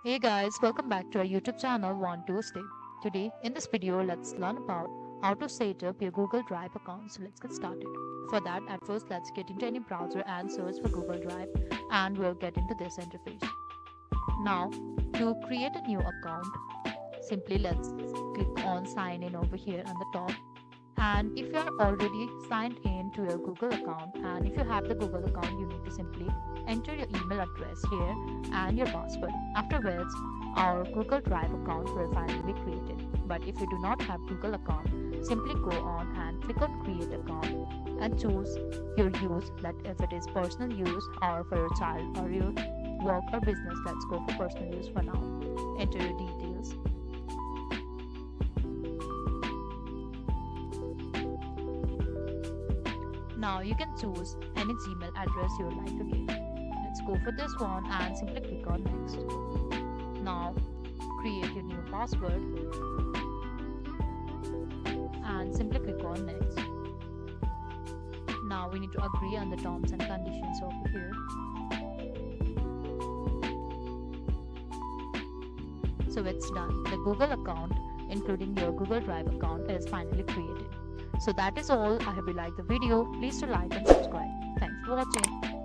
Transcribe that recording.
Hey guys, welcome back to our YouTube channel One Tuesday. Today in this video, let's learn about how to set up your Google Drive account. So let's get started. For that, at first let's get into any browser and search for Google Drive, and we'll get into this interface. Now, to create a new account, simply let's click on sign in over here on the top. And if you are already signed in to your Google account, and if you have the Google account, you need to simply enter your email address here and your password. Afterwards, our Google Drive account will finally be created. But if you do not have Google account, simply go on and click on create account and choose your use, that if it is personal use or for your child or your work or business. Let's go for personal use for now. Enter your details. Now you can choose any Gmail address you would like to give. Let's go for this one and simply click on next. Now create your new password and simply click on next. Now we need to agree on the terms and conditions over here. So it's done. The Google account, including your Google Drive account, is finally created. So that is all. I hope you liked the video. Please do like and subscribe. Thanks for watching.